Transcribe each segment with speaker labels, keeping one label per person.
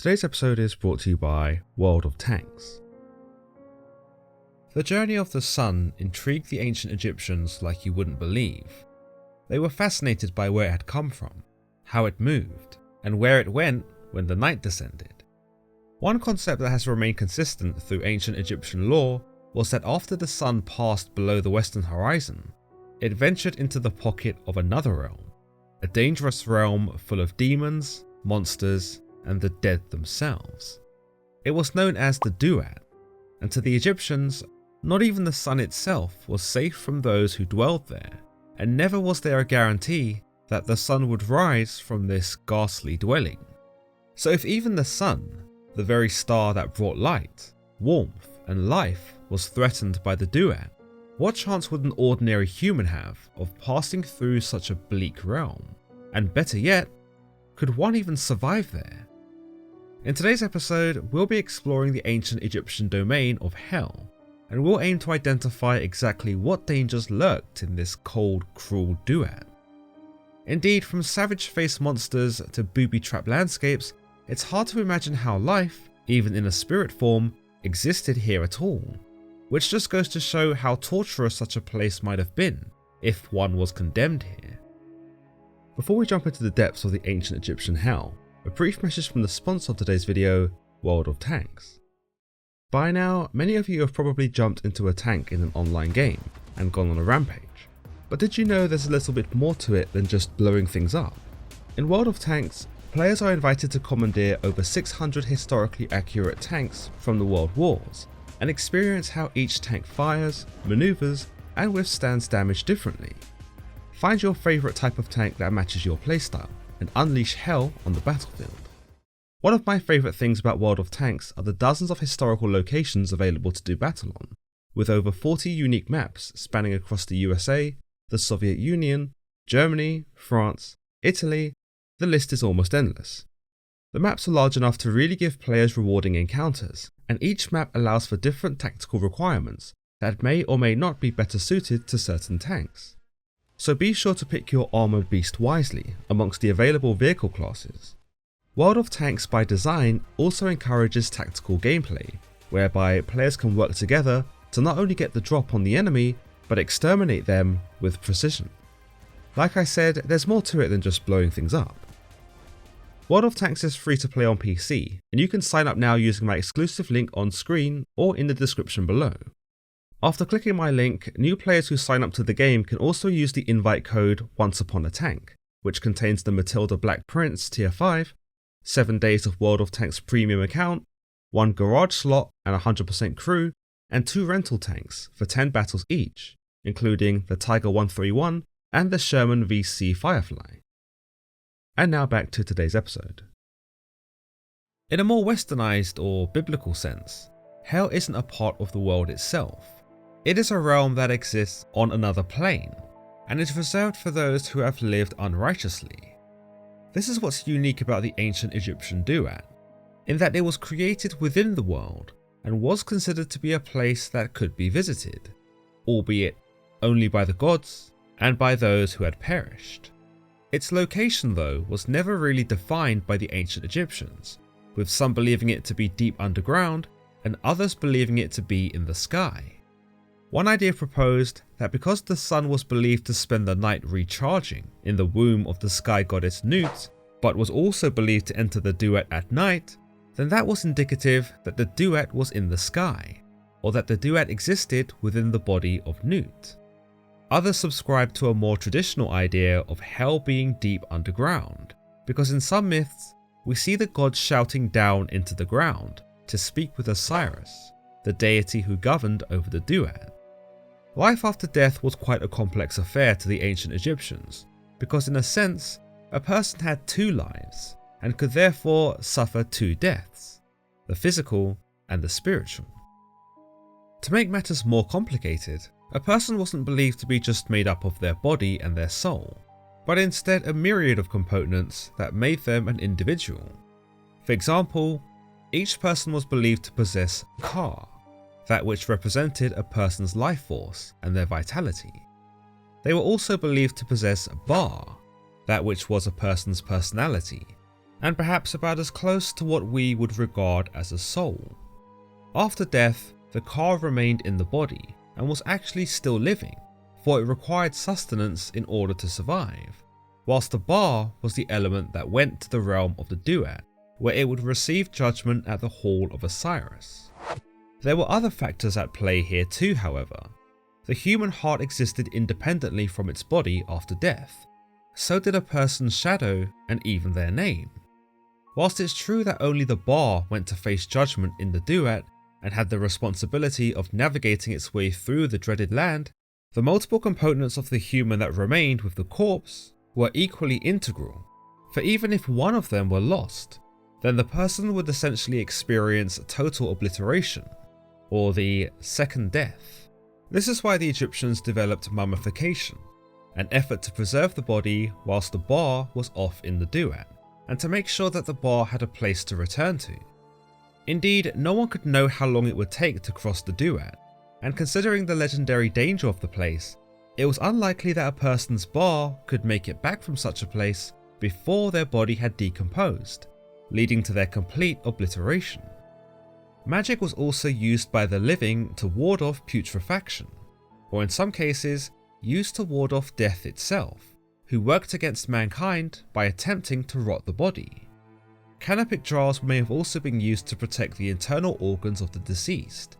Speaker 1: Today's episode is brought to you by World of Tanks. The journey of the sun intrigued the ancient Egyptians like you wouldn't believe. They were fascinated by where it had come from, how it moved, and where it went when the night descended. One concept that has remained consistent through ancient Egyptian lore was that after the sun passed below the western horizon, it ventured into the pocket of another realm, a dangerous realm full of demons, monsters, and the dead themselves. It was known as the Duat, and to the Egyptians, not even the sun itself was safe from those who dwelled there, and never was there a guarantee that the sun would rise from this ghastly dwelling. So if even the sun, the very star that brought light, warmth, and life, was threatened by the Duat, what chance would an ordinary human have of passing through such a bleak realm? And better yet, could one even survive there? In today's episode, we'll be exploring the ancient Egyptian domain of Hell, and we'll aim to identify exactly what dangers lurked in this cold, cruel Duat. Indeed, from savage-faced monsters to booby-trapped landscapes, it's hard to imagine how life, even in a spirit form, existed here at all, which just goes to show how torturous such a place might have been if one was condemned here. Before we jump into the depths of the ancient Egyptian hell, a brief message from the sponsor of today's video, World of Tanks. By now, many of you have probably jumped into a tank in an online game and gone on a rampage, but did you know there's a little bit more to it than just blowing things up? In World of Tanks, players are invited to commandeer over 600 historically accurate tanks from the World Wars, and experience how each tank fires, maneuvers, and withstands damage differently. Find your favourite type of tank that matches your playstyle, and unleash hell on the battlefield. One of my favourite things about World of Tanks are the dozens of historical locations available to do battle on, with over 40 unique maps spanning across the USA, the Soviet Union, Germany, France, Italy. The list is almost endless. The maps are large enough to really give players rewarding encounters, and each map allows for different tactical requirements that may or may not be better suited to certain tanks. So be sure to pick your armoured beast wisely amongst the available vehicle classes. World of Tanks by design also encourages tactical gameplay, whereby players can work together to not only get the drop on the enemy, but exterminate them with precision. Like I said, there's more to it than just blowing things up. World of Tanks is free to play on PC, and you can sign up now using my exclusive link on screen or in the description below. After clicking my link, new players who sign up to the game can also use the invite code ONCEUPONATANK, which contains the Matilda Black Prince Tier 5, 7 days of World of Tanks premium account, 1 garage slot and 100% crew, and 2 rental tanks for 10 battles each, including the Tiger 131 and the Sherman VC Firefly. And now back to today's episode. In a more westernized or biblical sense, hell isn't a part of the world itself. It is a realm that exists on another plane, and is reserved for those who have lived unrighteously. This is what's unique about the ancient Egyptian Duat, in that it was created within the world and was considered to be a place that could be visited, albeit only by the gods and by those who had perished. Its location, though, was never really defined by the ancient Egyptians, with some believing it to be deep underground and others believing it to be in the sky. One idea proposed that because the sun was believed to spend the night recharging in the womb of the sky goddess Nut, but was also believed to enter the Duat at night, then that was indicative that the Duat was in the sky, or that the Duat existed within the body of Nut. Others subscribed to a more traditional idea of hell being deep underground, because in some myths, we see the gods shouting down into the ground to speak with Osiris, the deity who governed over the Duat. Life after death was quite a complex affair to the ancient Egyptians, because in a sense, a person had 2 lives, and could therefore suffer 2 deaths, the physical and the spiritual. To make matters more complicated, a person wasn't believed to be just made up of their body and their soul, but instead a myriad of components that made them an individual. For example, each person was believed to possess Ka, that which represented a person's life force and their vitality. They were also believed to possess Ba, that which was a person's personality, and perhaps about as close to what we would regard as a soul. After death, the car remained in the body and was actually still living, for it required sustenance in order to survive, whilst the bar was the element that went to the realm of the Duat, where it would receive judgment at the Hall of Osiris. There were other factors at play here too, however. The human heart existed independently from its body after death. So did a person's shadow and even their name. Whilst it's true that only the bar went to face judgment in the Duat and had the responsibility of navigating its way through the dreaded land, the multiple components of the human that remained with the corpse were equally integral, for even if one of them were lost, then the person would essentially experience total obliteration, or the second death. This is why the Egyptians developed mummification, an effort to preserve the body whilst the bar was off in the Duat, and to make sure that the bar had a place to return to. Indeed, no one could know how long it would take to cross the Duat, and considering the legendary danger of the place, it was unlikely that a person's bar could make it back from such a place before their body had decomposed, leading to their complete obliteration. Magic was also used by the living to ward off putrefaction, or in some cases, used to ward off death itself, who worked against mankind by attempting to rot the body. Canopic jars may have also been used to protect the internal organs of the deceased,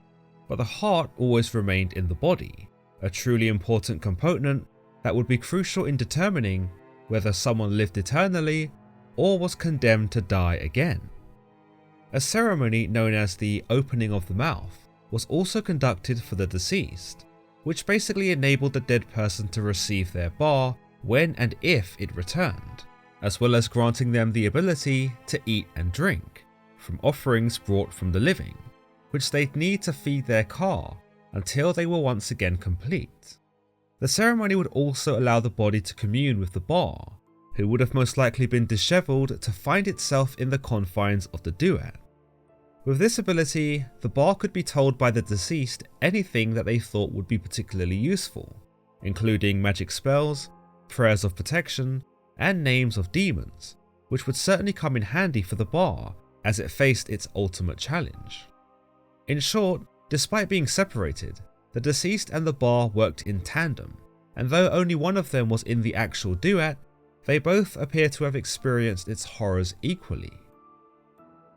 Speaker 1: but the heart always remained in the body, a truly important component that would be crucial in determining whether someone lived eternally or was condemned to die again. A ceremony known as the opening of the mouth was also conducted for the deceased, which basically enabled the dead person to receive their bar when and if it returned, as well as granting them the ability to eat and drink from offerings brought from the living, which they'd need to feed their car until they were once again complete. The ceremony would also allow the body to commune with the bar, who would have most likely been dishevelled to find itself in the confines of the Duat. With this ability, the bar could be told by the deceased anything that they thought would be particularly useful, including magic spells, prayers of protection, and names of demons, which would certainly come in handy for the bar as it faced its ultimate challenge. In short, despite being separated, the deceased and the bar worked in tandem, and though only one of them was in the actual Duat, they both appear to have experienced its horrors equally.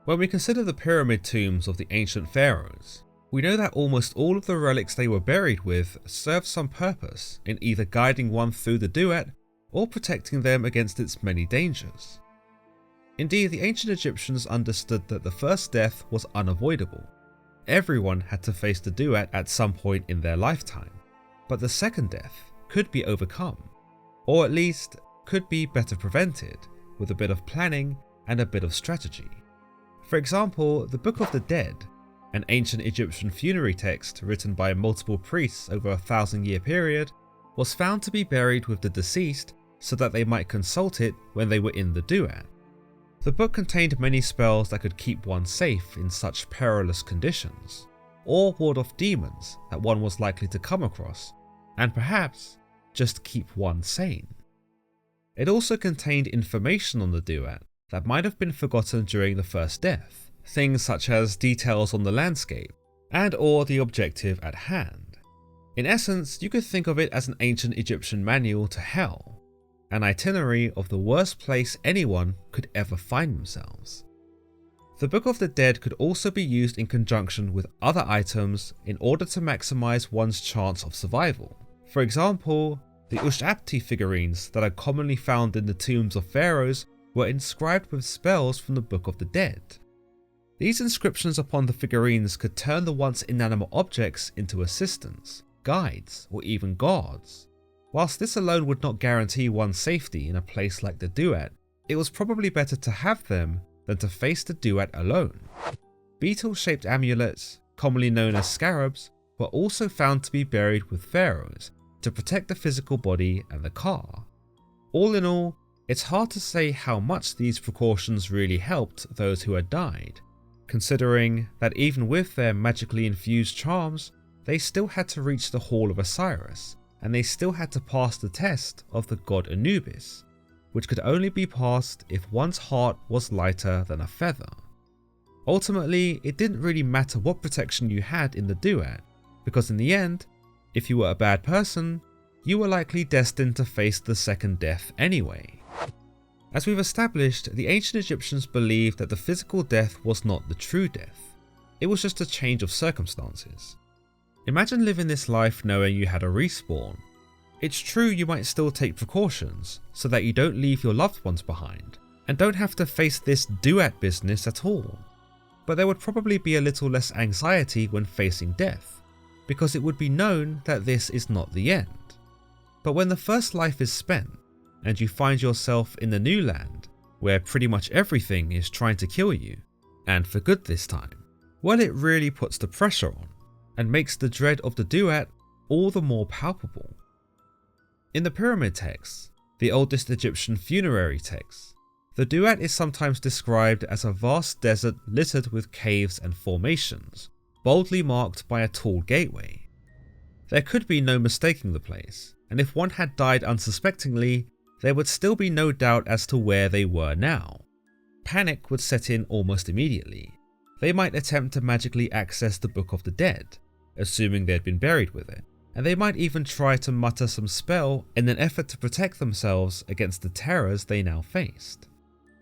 Speaker 1: When we consider the pyramid tombs of the ancient pharaohs, we know that almost all of the relics they were buried with served some purpose in either guiding one through the Duat or protecting them against its many dangers. Indeed, the ancient Egyptians understood that the first death was unavoidable. Everyone had to face the Duat at some point in their lifetime, but the second death could be overcome, or at least could be better prevented with a bit of planning and a bit of strategy. For example, the Book of the Dead, an ancient Egyptian funerary text written by multiple priests over a 1,000-year period, was found to be buried with the deceased so that they might consult it when they were in the Duat. The book contained many spells that could keep one safe in such perilous conditions, or ward off demons that one was likely to come across, and perhaps just keep one sane. It also contained information on the Duat that might have been forgotten during the first death, things such as details on the landscape and or the objective at hand. In essence, you could think of it as an ancient Egyptian manual to hell, an itinerary of the worst place anyone could ever find themselves. The Book of the Dead could also be used in conjunction with other items in order to maximize one's chance of survival. For example, the Ushapti figurines that are commonly found in the tombs of pharaohs were inscribed with spells from the Book of the Dead. These inscriptions upon the figurines could turn the once inanimate objects into assistants, guides, or even guards. Whilst this alone would not guarantee one's safety in a place like the Duat, it was probably better to have them than to face the Duat alone. Beetle-shaped amulets, commonly known as scarabs, were also found to be buried with pharaohs to protect the physical body and the car. All in all, it's hard to say how much these precautions really helped those who had died, considering that even with their magically infused charms, they still had to reach the Hall of Osiris, and they still had to pass the test of the god Anubis, which could only be passed if one's heart was lighter than a feather. Ultimately, it didn't really matter what protection you had in the Duat, because in the end, if you were a bad person, you were likely destined to face the second death anyway. As we've established, the ancient Egyptians believed that the physical death was not the true death. It was just a change of circumstances. Imagine living this life knowing you had a respawn. It's true you might still take precautions so that you don't leave your loved ones behind and don't have to face this Duat business at all. But there would probably be a little less anxiety when facing death, because it would be known that this is not the end. But when the first life is spent, and you find yourself in the new land, where pretty much everything is trying to kill you, and for good this time, well, it really puts the pressure on, and makes the dread of the Duat all the more palpable. In the pyramid texts, the oldest Egyptian funerary texts, the Duat is sometimes described as a vast desert littered with caves and formations, boldly marked by a tall gateway. There could be no mistaking the place, and if one had died unsuspectingly, there would still be no doubt as to where they were now. Panic would set in almost immediately. They might attempt to magically access the Book of the Dead, assuming they had been buried with it, and they might even try to mutter some spell in an effort to protect themselves against the terrors they now faced.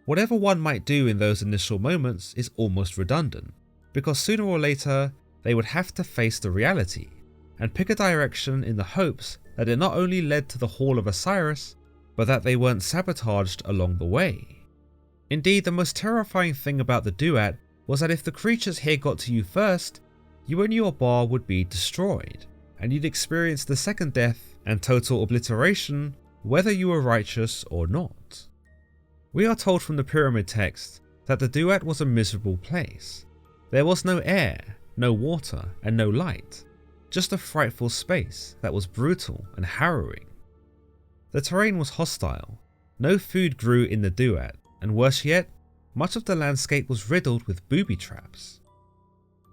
Speaker 1: Whatever one might do in those initial moments is almost redundant, because sooner or later they would have to face the reality and pick a direction in the hopes that it not only led to the Hall of Osiris, but that they weren't sabotaged along the way. Indeed, the most terrifying thing about the Duat was that if the creatures here got to you first, you and your bar would be destroyed, and you'd experience the second death and total obliteration whether you were righteous or not. We are told from the pyramid text that the Duat was a miserable place. There was no air, no water, and no light, just a frightful space that was brutal and harrowing. The terrain was hostile, no food grew in the Duat, and worse yet, much of the landscape was riddled with booby traps.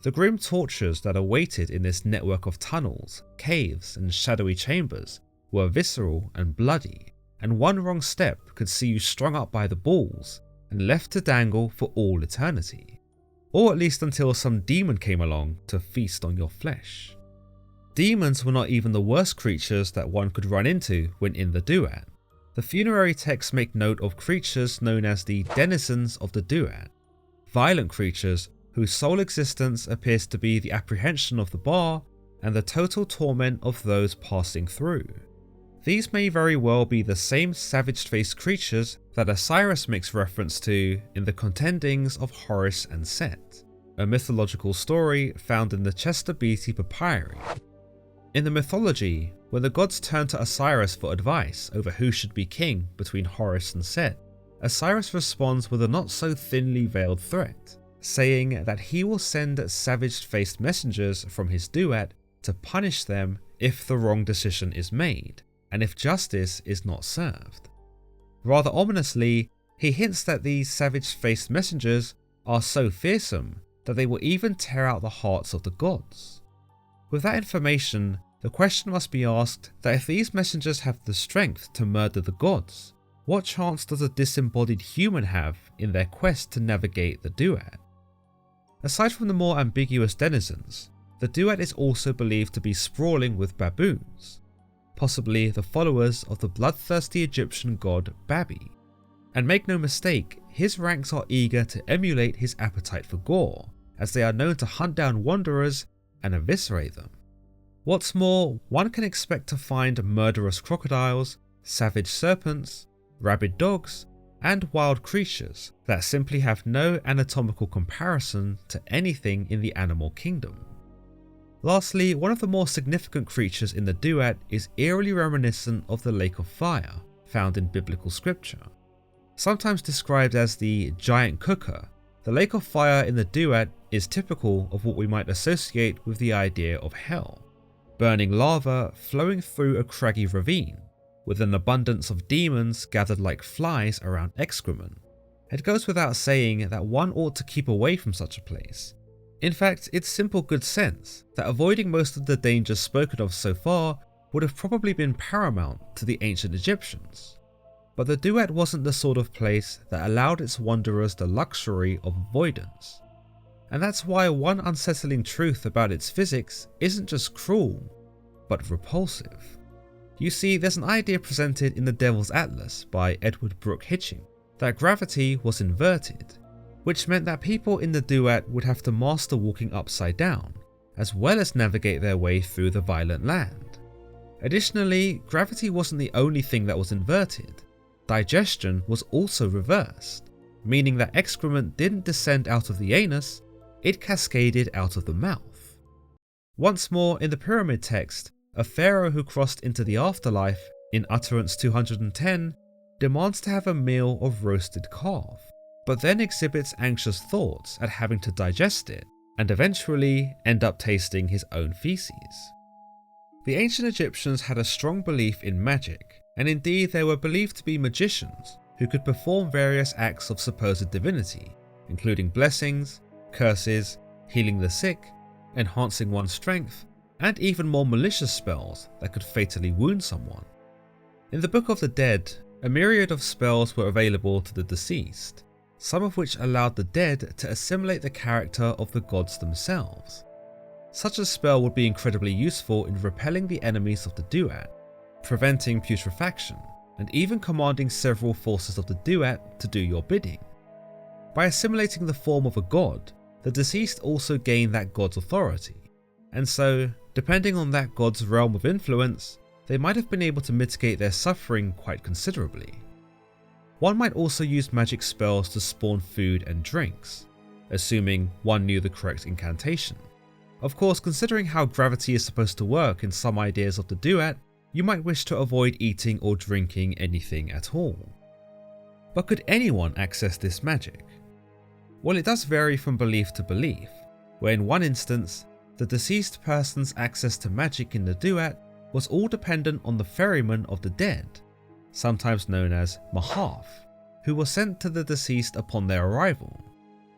Speaker 1: The grim tortures that awaited in this network of tunnels, caves, and shadowy chambers were visceral and bloody, and one wrong step could see you strung up by the balls and left to dangle for all eternity, or at least until some demon came along to feast on your flesh. Demons were not even the worst creatures that one could run into when in the Duat. The funerary texts make note of creatures known as the denizens of the Duat, violent creatures whose sole existence appears to be the apprehension of the bar and the total torment of those passing through. These may very well be the same savage-faced creatures that Osiris makes reference to in the contendings of Horus and Set, a mythological story found in the Chester Beatty Papyri. In the mythology, when the gods turn to Osiris for advice over who should be king between Horus and Set, Osiris responds with a not so thinly veiled threat, saying that he will send savage-faced messengers from his Duat to punish them if the wrong decision is made, and if justice is not served. Rather ominously, he hints that these savage-faced messengers are so fearsome that they will even tear out the hearts of the gods. With that information, the question must be asked that if these messengers have the strength to murder the gods, what chance does a disembodied human have in their quest to navigate the Duat? Aside from the more ambiguous denizens, the Duat is also believed to be sprawling with baboons, possibly the followers of the bloodthirsty Egyptian god Babi. And make no mistake, his ranks are eager to emulate his appetite for gore, as they are known to hunt down wanderers and eviscerate them. What's more, one can expect to find murderous crocodiles, savage serpents, rabid dogs, and wild creatures that simply have no anatomical comparison to anything in the animal kingdom. Lastly, one of the more significant creatures in the Duat is eerily reminiscent of the Lake of Fire found in biblical scripture. Sometimes described as the giant cooker, the Lake of Fire in the Duat is typical of what we might associate with the idea of hell. Burning lava flowing through a craggy ravine, with an abundance of demons gathered like flies around excrement. It goes without saying that one ought to keep away from such a place. In fact, it's simple good sense that avoiding most of the dangers spoken of so far would have probably been paramount to the ancient Egyptians. But the Duat wasn't the sort of place that allowed its wanderers the luxury of avoidance. And that's why one unsettling truth about its physics isn't just cruel, but repulsive. You see, there's an idea presented in The Devil's Atlas by Edward Brooke Hitching that gravity was inverted, which meant that people in the Duat would have to master walking upside down, as well as navigate their way through the violent land. Additionally, gravity wasn't the only thing that was inverted. Digestion was also reversed, meaning that excrement didn't descend out of the anus, it cascaded out of the mouth. Once more, in the pyramid text, a pharaoh who crossed into the afterlife in Utterance 210 demands to have a meal of roasted calf, but then exhibits anxious thoughts at having to digest it, and eventually end up tasting his own feces. The ancient Egyptians had a strong belief in magic, and indeed they were believed to be magicians who could perform various acts of supposed divinity, including blessings, curses, healing the sick, enhancing one's strength, and even more malicious spells that could fatally wound someone. In the Book of the Dead, a myriad of spells were available to the deceased, some of which allowed the dead to assimilate the character of the gods themselves. Such a spell would be incredibly useful in repelling the enemies of the Duat, preventing putrefaction, and even commanding several forces of the Duat to do your bidding. By assimilating the form of a god, the deceased also gained that god's authority, and so, depending on that god's realm of influence, they might have been able to mitigate their suffering quite considerably. One might also use magic spells to spawn food and drinks, assuming one knew the correct incantation. Of course, considering how gravity is supposed to work in some ideas of the Duat, you might wish to avoid eating or drinking anything at all. But could anyone access this magic? Well, it does vary from belief to belief, where in one instance, the deceased person's access to magic in the Duat was all dependent on the ferryman of the dead, sometimes known as Mahaf, who was sent to the deceased upon their arrival.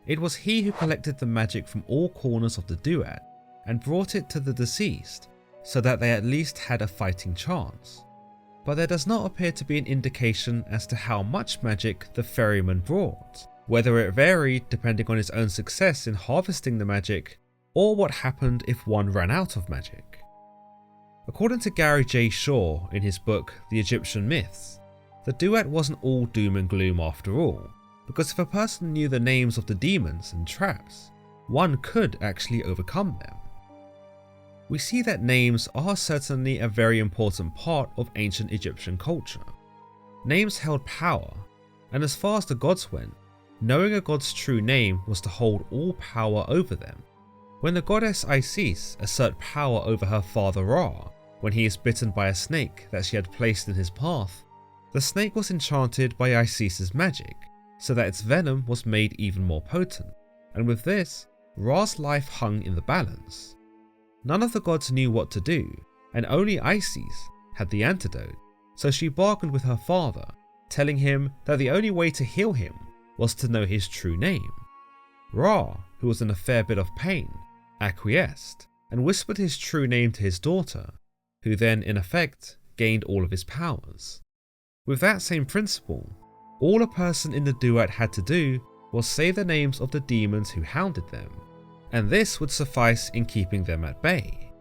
Speaker 1: It was he who collected the magic from all corners of the Duat and brought it to the deceased so that they at least had a fighting chance. But there does not appear to be an indication as to how much magic the ferryman brought, whether it varied depending on his own success in harvesting the magic, or what happened if one ran out of magic. According to Gary J. Shaw in his book The Egyptian Myths, the Duat wasn't all doom and gloom after all, because if a person knew the names of the demons and traps, one could actually overcome them. We see that names are certainly a very important part of ancient Egyptian culture. Names held power, and as far as the gods went, knowing a god's true name was to hold all power over them. When the goddess Isis asserted power over her father Ra, when he is bitten by a snake that she had placed in his path, the snake was enchanted by Isis's magic, so that its venom was made even more potent, and with this, Ra's life hung in the balance. None of the gods knew what to do, and only Isis had the antidote, so she bargained with her father, telling him that the only way to heal him was to know his true name. Ra, who was in a fair bit of pain, acquiesced and whispered his true name to his daughter, who then in effect gained all of his powers. With that same principle, all a person in the Duat had to do was say the names of the demons who hounded them, and this would suffice in keeping them at bay.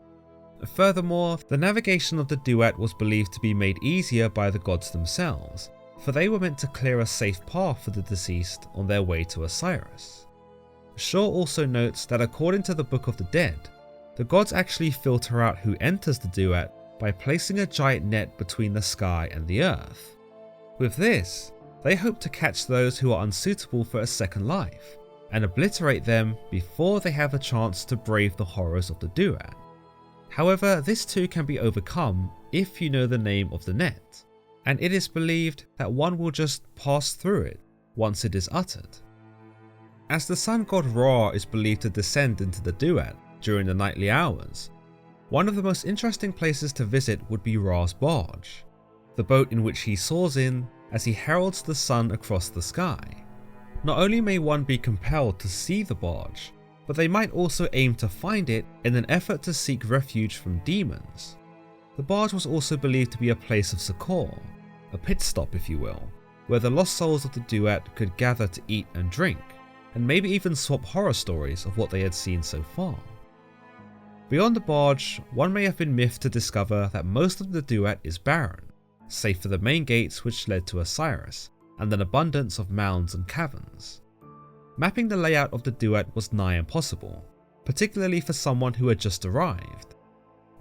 Speaker 1: Furthermore, the navigation of the Duat was believed to be made easier by the gods themselves, for they were meant to clear a safe path for the deceased on their way to Osiris. Shaw also notes that according to the Book of the Dead, the gods actually filter out who enters the Duat by placing a giant net between the sky and the earth. With this, they hope to catch those who are unsuitable for a second life, and obliterate them before they have a chance to brave the horrors of the Duat. However, this too can be overcome if you know the name of the net, and it is believed that one will just pass through it once it is uttered. As the sun god Ra is believed to descend into the Duat during the nightly hours, one of the most interesting places to visit would be Ra's barge, the boat in which he soars in as he heralds the sun across the sky. Not only may one be compelled to see the barge, but they might also aim to find it in an effort to seek refuge from demons. The barge was also believed to be a place of succor, a pit stop if you will, where the lost souls of the Duat could gather to eat and drink, and maybe even swap horror stories of what they had seen so far. Beyond the barge, one may have been miffed to discover that most of the Duat is barren, save for the main gates which led to Osiris, and an abundance of mounds and caverns. Mapping the layout of the Duat was nigh impossible, particularly for someone who had just arrived.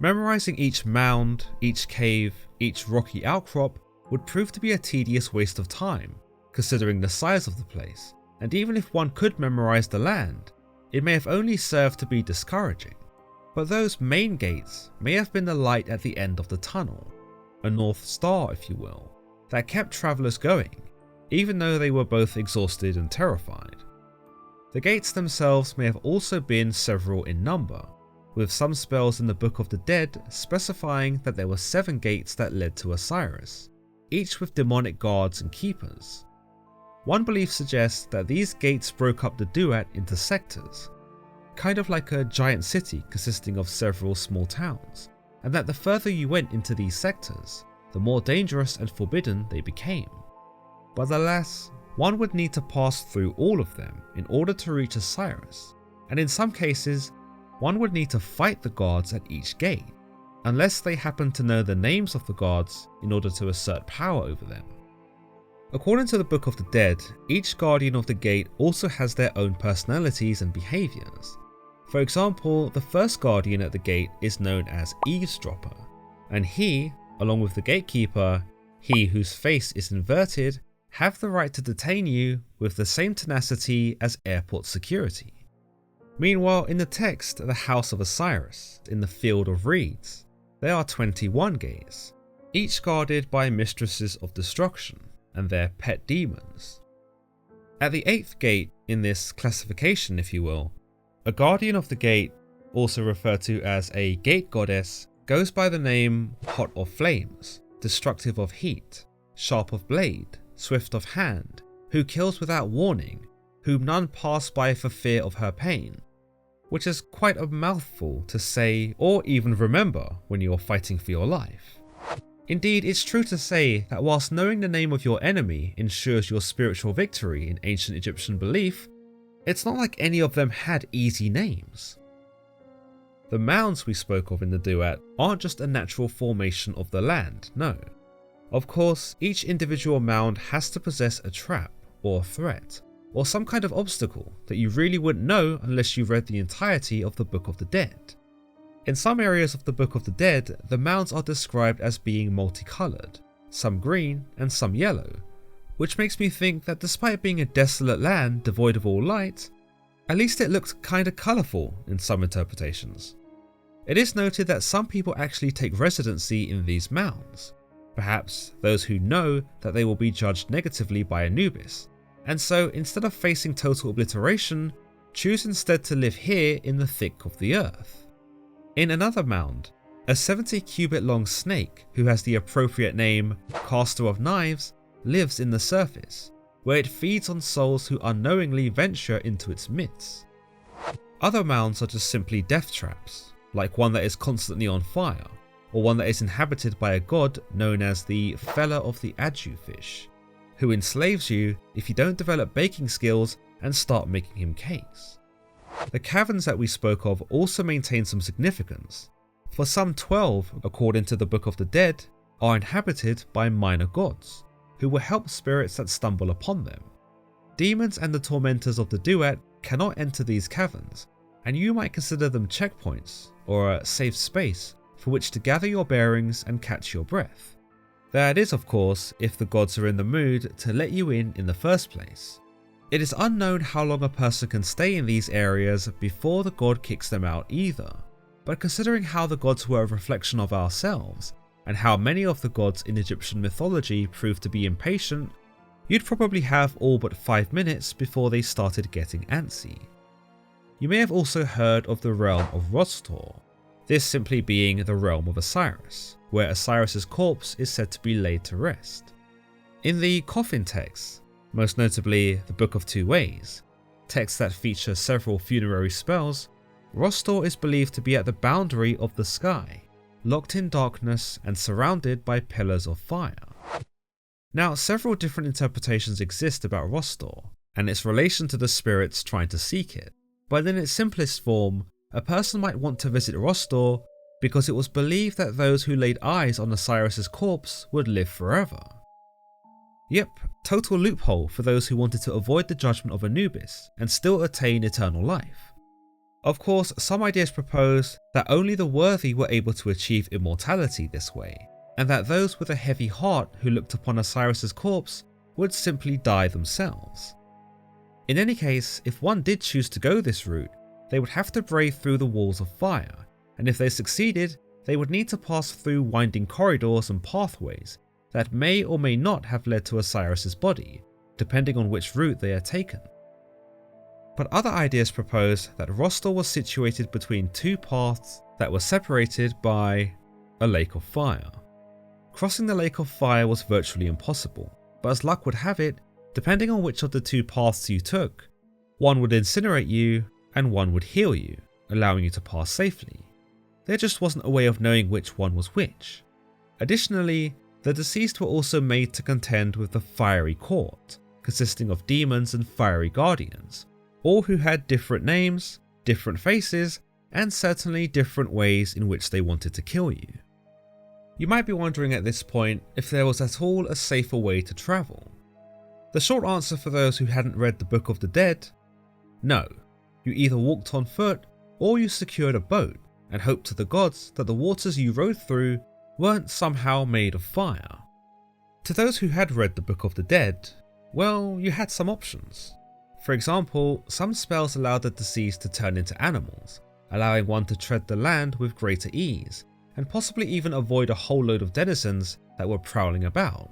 Speaker 1: Memorizing each mound, each cave, each rocky outcrop would prove to be a tedious waste of time, considering the size of the place, and even if one could memorize the land, it may have only served to be discouraging. But those main gates may have been the light at the end of the tunnel, a North Star if you will, that kept travellers going, even though they were both exhausted and terrified. The gates themselves may have also been several in number, with some spells in the Book of the Dead specifying that there were 7 gates that led to Osiris, each with demonic guards and keepers. One belief suggests that these gates broke up the Duat into sectors, kind of like a giant city consisting of several small towns, and that the further you went into these sectors, the more dangerous and forbidden they became. But alas, one would need to pass through all of them in order to reach Osiris, and in some cases, one would need to fight the guards at each gate, unless they happen to know the names of the guards in order to assert power over them. According to the Book of the Dead, each guardian of the gate also has their own personalities and behaviours. For example, the first guardian at the gate is known as Eavesdropper, and he, along with the gatekeeper, he whose face is inverted, have the right to detain you with the same tenacity as airport security. Meanwhile, in the text, the House of Osiris, in the Field of Reeds, there are 21 gates, each guarded by mistresses of destruction and their pet demons. At the 8th gate in this classification, if you will, a guardian of the gate, also referred to as a gate goddess, goes by the name Hot of Flames, Destructive of Heat, Sharp of Blade, Swift of Hand, who kills without warning, whom none pass by for fear of her pain, which is quite a mouthful to say or even remember when you're fighting for your life. Indeed, it's true to say that whilst knowing the name of your enemy ensures your spiritual victory in ancient Egyptian belief, it's not like any of them had easy names. The mounds we spoke of in the Duat aren't just a natural formation of the land, no. Of course, each individual mound has to possess a trap, or threat, or some kind of obstacle that you really wouldn't know unless you read the entirety of the Book of the Dead. In some areas of the Book of the Dead, the mounds are described as being multicolored, some green and some yellow, which makes me think that despite being a desolate land devoid of all light, at least it looked kinda colourful in some interpretations. It is noted that some people actually take residency in these mounds, perhaps those who know that they will be judged negatively by Anubis, and so instead of facing total obliteration, choose instead to live here in the thick of the earth. In another mound, a 70 cubit long snake who has the appropriate name Caster of Knives lives in the surface, where it feeds on souls who unknowingly venture into its midst. Other mounds are just simply death traps, like one that is constantly on fire, or one that is inhabited by a god known as the Feller of the Adju fish, who enslaves you if you don't develop baking skills and start making him cakes. The caverns that we spoke of also maintain some significance, for some 12, according to the Book of the Dead, are inhabited by minor gods, who will help spirits that stumble upon them. Demons and the tormentors of the Duat cannot enter these caverns, and you might consider them checkpoints, or a safe space for which to gather your bearings and catch your breath. That is, of course, if the gods are in the mood to let you in the first place. It is unknown how long a person can stay in these areas before the god kicks them out either, but considering how the gods were a reflection of ourselves, and how many of the gods in Egyptian mythology proved to be impatient, you'd probably have all but 5 minutes before they started getting antsy. You may have also heard of the realm of Rostor, this simply being the realm of Osiris, where Osiris's corpse is said to be laid to rest. In the coffin texts, most notably the Book of Two Ways, texts that feature several funerary spells, Rostor is believed to be at the boundary of the sky, locked in darkness and surrounded by pillars of fire. Now, several different interpretations exist about Rostor and its relation to the spirits trying to seek it, but in its simplest form, a person might want to visit Rostor because it was believed that those who laid eyes on Osiris's corpse would live forever. Yep, total loophole for those who wanted to avoid the judgment of Anubis and still attain eternal life. Of course, some ideas propose that only the worthy were able to achieve immortality this way, and that those with a heavy heart who looked upon Osiris's corpse would simply die themselves. In any case, if one did choose to go this route, they would have to brave through the walls of fire, and if they succeeded, they would need to pass through winding corridors and pathways that may or may not have led to Osiris's body, depending on which route they had taken. But other ideas propose that Rostor was situated between two paths that were separated by a lake of fire. Crossing the lake of fire was virtually impossible, but as luck would have it, depending on which of the two paths you took, one would incinerate you and one would heal you, allowing you to pass safely. There just wasn't a way of knowing which one was which. Additionally, the deceased were also made to contend with the fiery court, consisting of demons and fiery guardians, all who had different names, different faces, and certainly different ways in which they wanted to kill you. You might be wondering at this point if there was at all a safer way to travel. The short answer for those who hadn't read the Book of the Dead: no. You either walked on foot or you secured a boat and hoped to the gods that the waters you rode through weren't somehow made of fire. To those who had read the Book of the Dead, well, you had some options. For example, some spells allowed the deceased to turn into animals, allowing one to tread the land with greater ease, and possibly even avoid a whole load of denizens that were prowling about.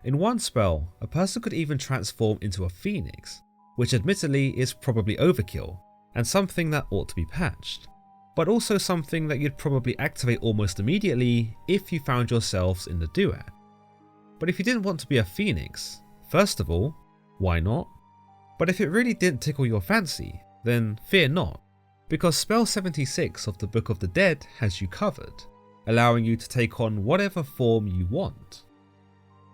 Speaker 1: In one spell, a person could even transform into a phoenix, which admittedly is probably overkill, and something that ought to be patched, but also something that you'd probably activate almost immediately if you found yourselves in the Duat. But if you didn't want to be a phoenix, first of all, why not? But if it really didn't tickle your fancy, then fear not, because spell 76 of the Book of the Dead has you covered, allowing you to take on whatever form you want.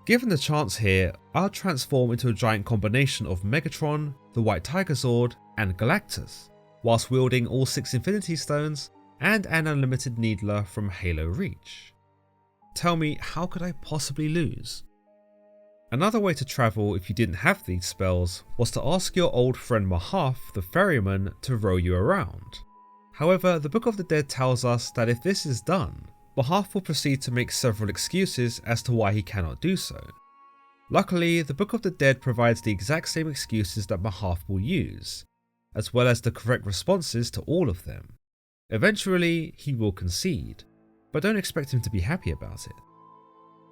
Speaker 1: Given the chance here, I'll transform into a giant combination of Megatron, the White Tiger Zord, and Galactus, whilst wielding all 6 Infinity Stones and an unlimited Needler from Halo Reach. Tell me, how could I possibly lose? Another way to travel if you didn't have these spells was to ask your old friend Mahaf, the ferryman, to row you around. However, the Book of the Dead tells us that if this is done, Mahaf will proceed to make several excuses as to why he cannot do so. Luckily, the Book of the Dead provides the exact same excuses that Mahaf will use, as well as the correct responses to all of them. Eventually, he will concede, but don't expect him to be happy about it.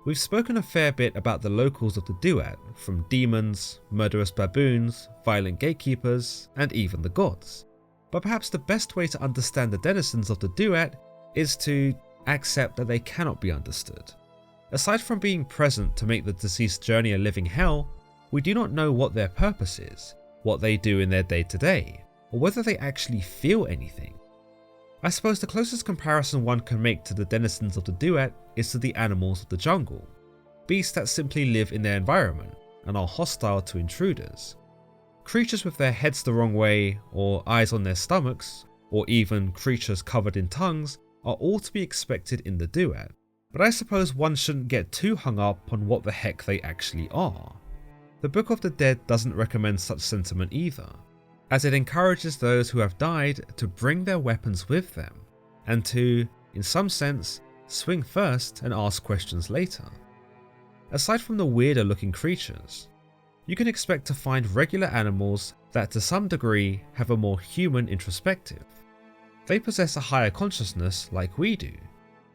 Speaker 1: We've spoken a fair bit about the locals of the Duat, from demons, murderous baboons, violent gatekeepers, and even the gods. But perhaps the best way to understand the denizens of the Duat is to accept that they cannot be understood. Aside from being present to make the deceased journey a living hell, we do not know what their purpose is, what they do in their day-to-day, or whether they actually feel anything. I suppose the closest comparison one can make to the denizens of the Duat is to the animals of the jungle, beasts that simply live in their environment and are hostile to intruders. Creatures with their heads the wrong way, or eyes on their stomachs, or even creatures covered in tongues are all to be expected in the Duat, but I suppose one shouldn't get too hung up on what the heck they actually are. The Book of the Dead doesn't recommend such sentiment either, as it encourages those who have died to bring their weapons with them, and to, in some sense, swing first and ask questions later. Aside from the weirder looking creatures, you can expect to find regular animals that to some degree have a more human introspective. They possess a higher consciousness like we do,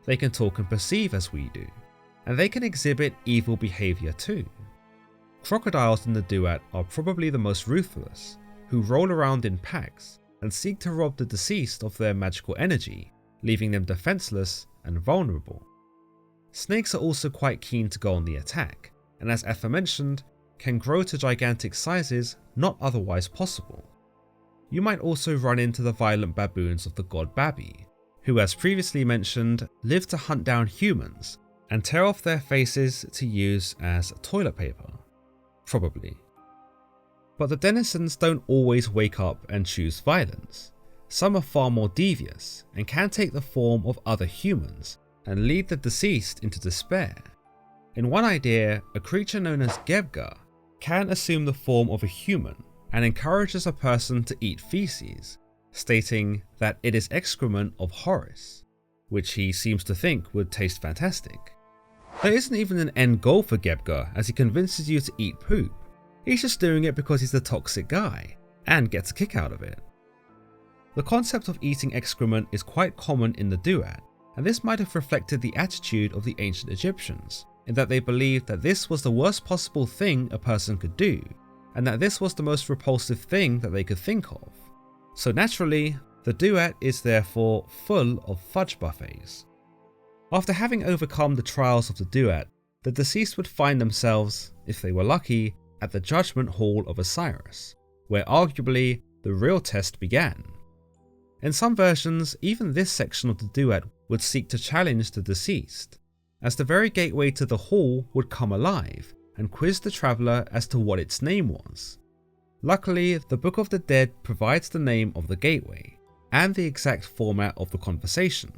Speaker 1: they can talk and perceive as we do, and they can exhibit evil behaviour too. Crocodiles in the Duat are probably the most ruthless, who roll around in packs and seek to rob the deceased of their magical energy, leaving them defenseless and vulnerable. Snakes are also quite keen to go on the attack, and as aforementioned, can grow to gigantic sizes not otherwise possible. You might also run into the violent baboons of the god Babi, who as previously mentioned live to hunt down humans, and tear off their faces to use as toilet paper. Probably. But the denizens don't always wake up and choose violence. Some are far more devious and can take the form of other humans and lead the deceased into despair. In one idea, a creature known as Gebga can assume the form of a human and encourages a person to eat feces, stating that it is excrement of Horus, which he seems to think would taste fantastic. There isn't even an end goal for Gebga, as he convinces you to eat poop. He's just doing it because he's a toxic guy, and gets a kick out of it. The concept of eating excrement is quite common in the Duat, and this might have reflected the attitude of the ancient Egyptians, in that they believed that this was the worst possible thing a person could do, and that this was the most repulsive thing that they could think of. So naturally, the Duat is therefore full of fudge buffets. After having overcome the trials of the Duat, the deceased would find themselves, if they were lucky, at the Judgment Hall of Osiris, where arguably the real test began. In some versions, even this section of the Duat would seek to challenge the deceased, as the very gateway to the hall would come alive and quiz the traveller as to what its name was. Luckily, the Book of the Dead provides the name of the gateway, and the exact format of the conversation,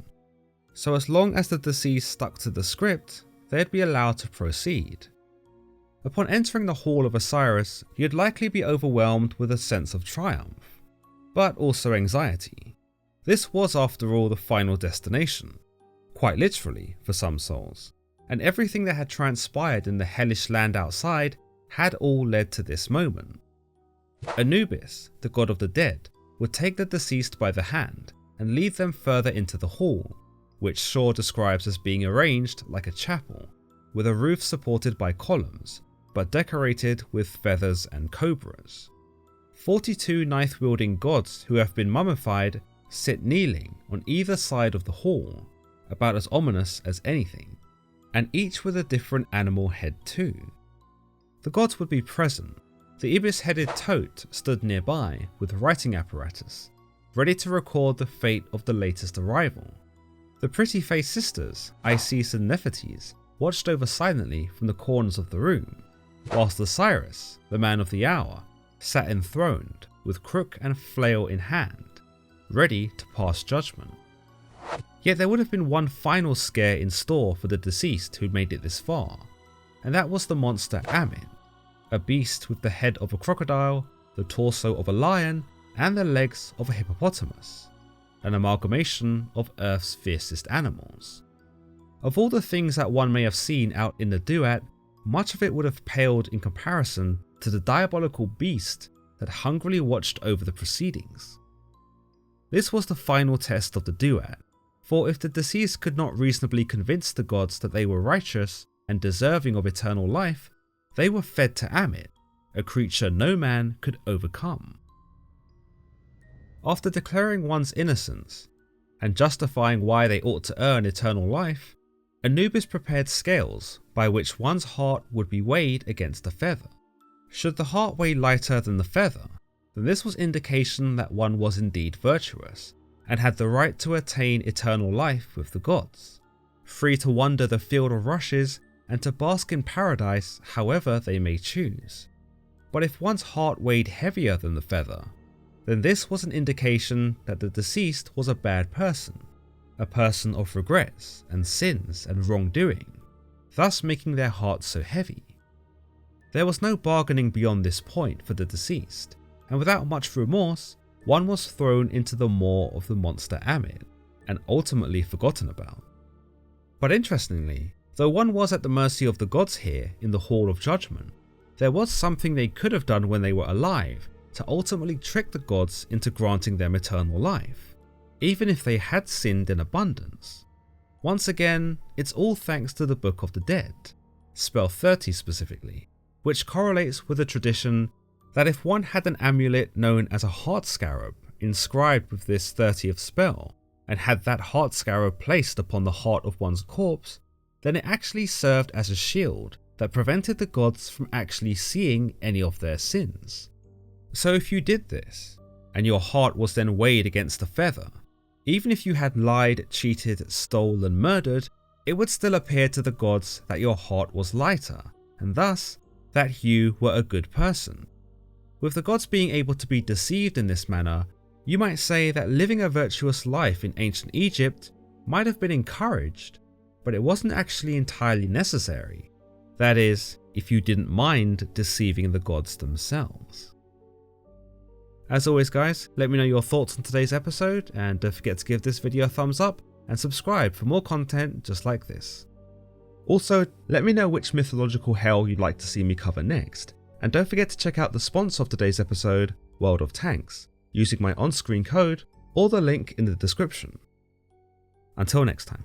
Speaker 1: so as long as the deceased stuck to the script, they'd be allowed to proceed. Upon entering the Hall of Osiris, you'd likely be overwhelmed with a sense of triumph, but also anxiety. This was after all the final destination, quite literally for some souls, and everything that had transpired in the hellish land outside had all led to this moment. Anubis, the god of the dead, would take the deceased by the hand and lead them further into the hall, which Shaw describes as being arranged like a chapel, with a roof supported by columns, but decorated with feathers and cobras. 42 knife-wielding gods who have been mummified sit kneeling on either side of the hall, about as ominous as anything, and each with a different animal head too. The gods would be present. The ibis-headed toad stood nearby with writing apparatus, ready to record the fate of the latest arrival. The pretty-faced sisters, Isis and Nefertiti, watched over silently from the corners of the room, whilst Osiris, the man of the hour, sat enthroned with crook and flail in hand, ready to pass judgment. Yet there would have been one final scare in store for the deceased who'd made it this far, and that was the monster Amin, a beast with the head of a crocodile, the torso of a lion, and the legs of a hippopotamus, an amalgamation of Earth's fiercest animals. Of all the things that one may have seen out in the Duat, much of it would have paled in comparison to the diabolical beast that hungrily watched over the proceedings. This was the final test of the Duat, for if the deceased could not reasonably convince the gods that they were righteous and deserving of eternal life, they were fed to Amit, a creature no man could overcome. After declaring one's innocence, and justifying why they ought to earn eternal life, Anubis prepared scales by which one's heart would be weighed against a feather. Should the heart weigh lighter than the feather, then this was indication that one was indeed virtuous, and had the right to attain eternal life with the gods, free to wander the field of rushes and to bask in paradise however they may choose. But if one's heart weighed heavier than the feather, then this was an indication that the deceased was a bad person, a person of regrets and sins and wrongdoing, thus making their hearts so heavy. There was no bargaining beyond this point for the deceased, and without much remorse, one was thrown into the maw of the monster Amit, and ultimately forgotten about. But interestingly, though one was at the mercy of the gods here in the Hall of Judgment, there was something they could have done when they were alive to ultimately trick the gods into granting them eternal life, even if they had sinned in abundance. Once again, it's all thanks to the Book of the Dead, spell 30 specifically, which correlates with a tradition that if one had an amulet known as a heart scarab inscribed with this 30th spell, and had that heart scarab placed upon the heart of one's corpse, then it actually served as a shield that prevented the gods from actually seeing any of their sins. So if you did this, and your heart was then weighed against a feather, even if you had lied, cheated, stolen, murdered, it would still appear to the gods that your heart was lighter, and thus that you were a good person. With the gods being able to be deceived in this manner, you might say that living a virtuous life in ancient Egypt might have been encouraged, but it wasn't actually entirely necessary. That is, if you didn't mind deceiving the gods themselves. As always guys, let me know your thoughts on today's episode, and don't forget to give this video a thumbs up and subscribe for more content just like this. Also, let me know which mythological hell you'd like to see me cover next, and don't forget to check out the sponsor of today's episode, World of Tanks, using my on-screen code or the link in the description. Until next time.